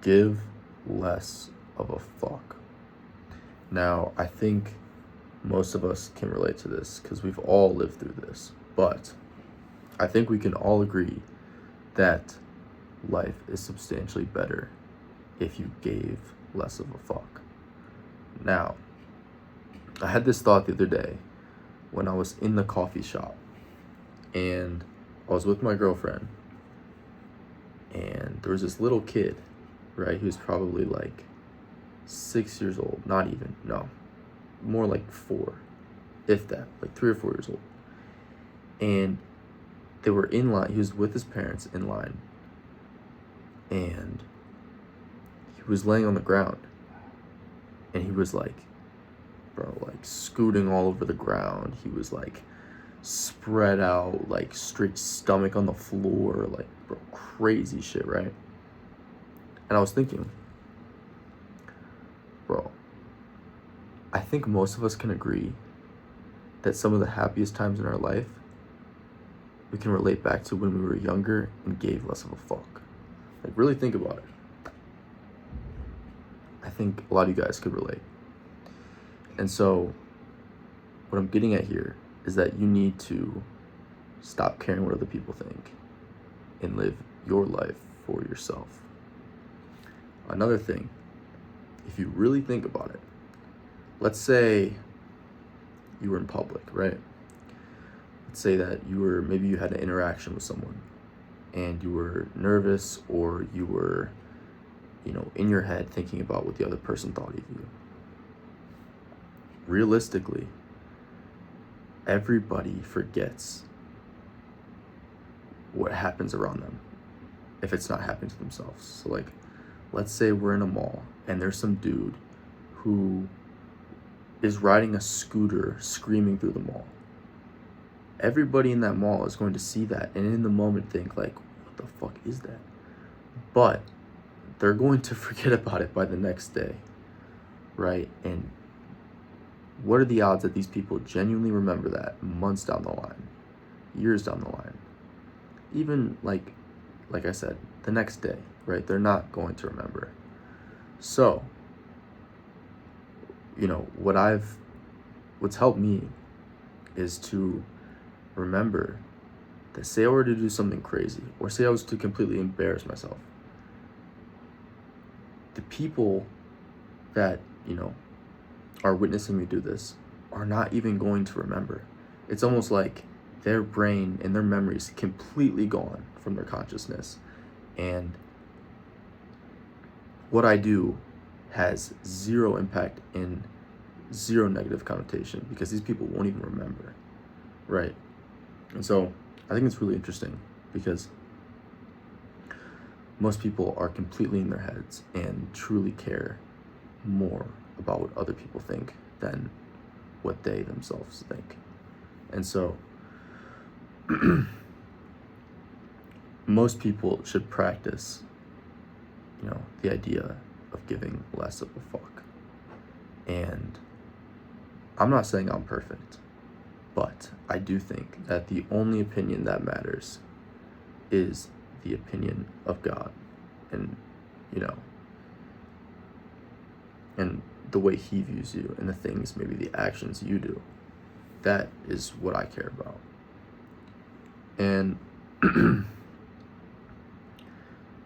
give less of a fuck. Now, I think most of us can relate to this because we've all lived through this, but I think we can all agree that life is substantially better if you gave less of a fuck. Now, I had this thought the other day when I was in the coffee shop and I was with my girlfriend, and there was this little kid, right? He was probably like 6 years old, not even, no, more like 4, if that, like 3 or 4 years old. And they were in line, he was with his parents in line, and he was laying on the ground, and he was like, bro, like scooting all over the ground. He was like spread out, like straight stomach on the floor, like, bro, crazy shit, right? And I was thinking, bro, I think most of us can agree that some of the happiest times in our life we can relate back to when we were younger and gave less of a fuck. Like, really think about it. I think a lot of you guys could relate. And so what I'm getting at here is that you need to stop caring what other people think and live your life for yourself. Another thing, if you really think about it, let's say you were in public, right? Let's say that maybe you had an interaction with someone and you were nervous, or you were, in your head thinking about what the other person thought of you. Realistically, everybody forgets what happens around them if it's not happening to themselves. So like, let's say we're in a mall and there's some dude who is riding a scooter screaming through the mall. Everybody in that mall is going to see that and in the moment think like, what the fuck is that? But they're going to forget about it by the next day, right? And what are the odds that these people genuinely remember that months down the line, years down the line? Even like I said, the next day, right? They're not going to remember. So, what's helped me is to remember that, say I were to do something crazy, or say I was to completely embarrass myself, the people that, are witnessing me do this are not even going to remember. It's almost like their brain and their memories completely gone from their consciousness. And what I do has zero impact and zero negative connotation because these people won't even remember, right? And so I think it's really interesting because most people are completely in their heads and truly care more about what other people think than what they themselves think. And so most people should practice, the idea of giving less of a fuck. And I'm not saying I'm perfect, but I do think that the only opinion that matters is the opinion of God, and and the way he views you and the things, maybe the actions you do. That is what I care about. And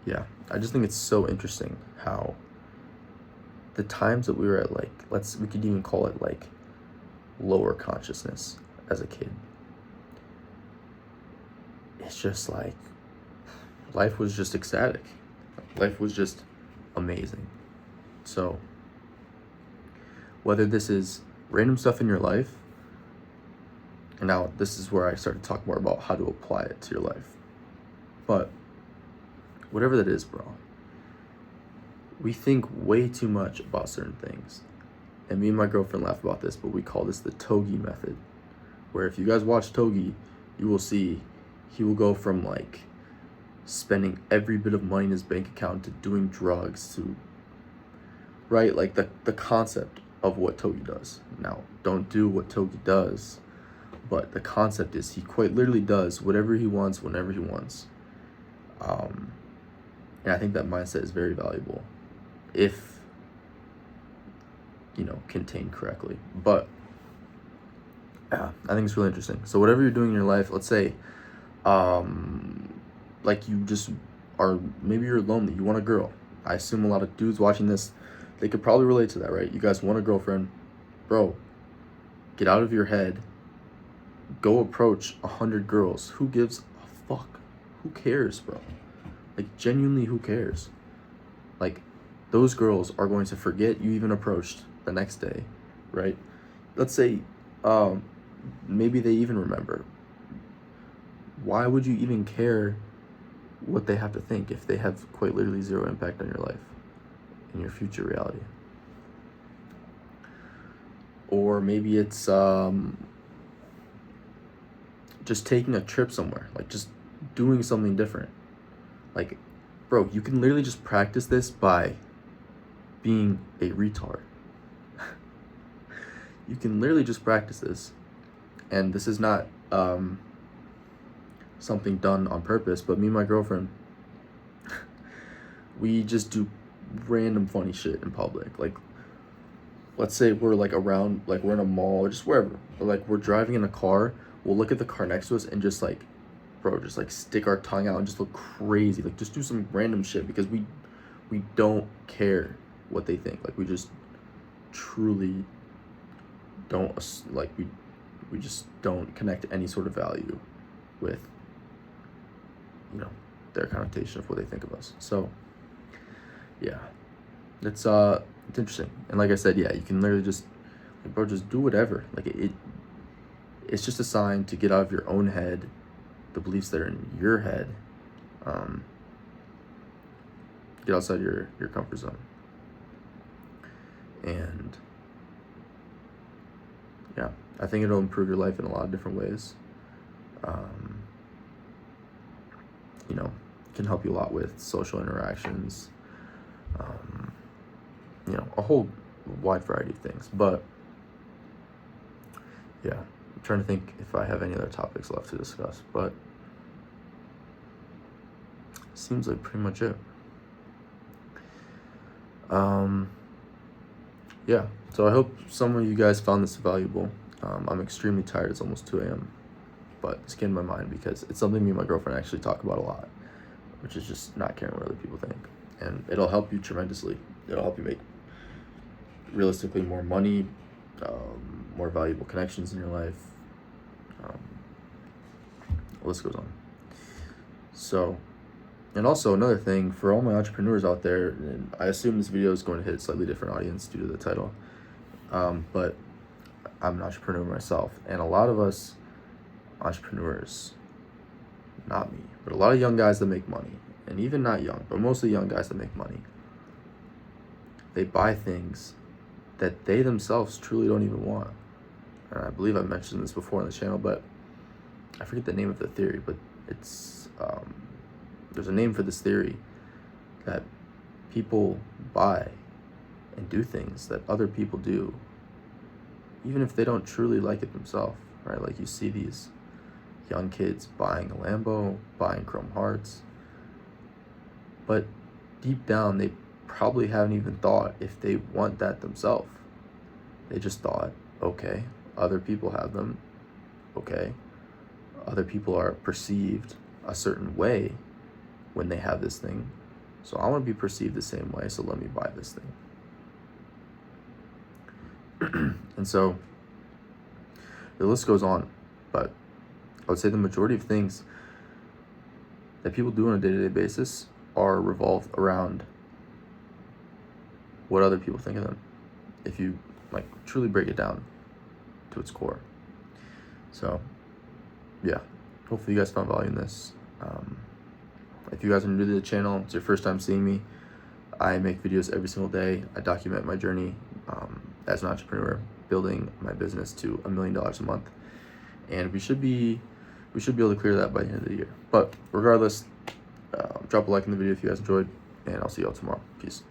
yeah, I just think it's so interesting how the times that we were at, like, we could even call it like lower consciousness as a kid. It's just like life was just ecstatic. Life was just amazing. So whether this is random stuff in your life, and now this is where I start to talk more about how to apply it to your life. But whatever that is, bro, we think way too much about certain things. And me and my girlfriend laugh about this, but we call this the Togi method, where if you guys watch Togi, you will see he will go from like spending every bit of money in his bank account to doing drugs to, right? Like the concept of what Togi does. Now, don't do what Togi does, but the concept is he quite literally does whatever he wants, whenever he wants. And I think that mindset is very valuable if, contained correctly. But yeah, I think it's really interesting. So whatever you're doing in your life, let's say, like you just are, maybe you're lonely, you want a girl. I assume a lot of dudes watching this, they could probably relate to that, right? You guys want a girlfriend. Bro, get out of your head. Go approach 100 girls. Who gives a fuck? Who cares, bro? Like, genuinely, who cares? Like, those girls are going to forget you even approached the next day, right? Let's say, maybe they even remember. Why would you even care what they have to think if they have quite literally zero impact on your life and your future reality? Or maybe it's just taking a trip somewhere, like just doing something different. Like, bro, you can literally just practice this by being a retard. You can literally just practice this. And this is not something done on purpose, but me and my girlfriend, we just do random funny shit in public. Like, let's say we're like around, like we're in a mall or just wherever, or like we're driving in a car, we'll look at the car next to us and just like, bro, just like stick our tongue out and just look crazy. Like, just do some random shit because we don't care what they think. Like, we just truly don't, like, we just don't connect any sort of value with, their connotation of what they think of us. So yeah, it's interesting. And like I said, yeah, you can literally just, like, bro, just do whatever. Like, it's just a sign to get out of your own head, the beliefs that are in your head. Get outside your comfort zone. And yeah, I think it'll improve your life in a lot of different ways. Can help you a lot with social interactions, a whole wide variety of things. But yeah, I'm trying to think if I have any other topics left to discuss, but seems like pretty much it. Yeah, so I hope some of you guys found this valuable. I'm extremely tired. It's almost 2 a.m. But it's getting in my mind because it's something me and my girlfriend actually talk about a lot, which is just not caring what other people think. And it'll help you tremendously. It'll help you make, realistically, more money, more valuable connections in your life. The list goes on. So, and also another thing for all my entrepreneurs out there, and I assume this video is going to hit a slightly different audience due to the title, but I'm an entrepreneur myself, and a lot of us entrepreneurs, not me, but a lot of young guys that make money, and even not young, but mostly young guys that make money, they buy things that they themselves truly don't even want. And I believe I've mentioned this before on the channel, but I forget the name of the theory, but it's there's a name for this theory that people buy and do things that other people do, even if they don't truly like it themselves, right? Like, you see these young kids buying a Lambo, buying Chrome Hearts, but deep down they probably haven't even thought if they want that themselves. They just thought, okay, other people have them, okay, other people are perceived a certain way when they have this thing, so I want to be perceived the same way, so let me buy this thing. And so the list goes on, but I would say the majority of things that people do on a day-to-day basis are revolved around what other people think of them, if you like truly break it down to its core. So yeah, hopefully you guys found value in this. If you guys are new to the channel, it's your first time seeing me, I make videos every single day. I document my journey as an entrepreneur, building my business to $1 million a month, and we should be able to clear that by the end of the year. But regardless, drop a like in the video if you guys enjoyed, and I'll see y'all tomorrow. Peace.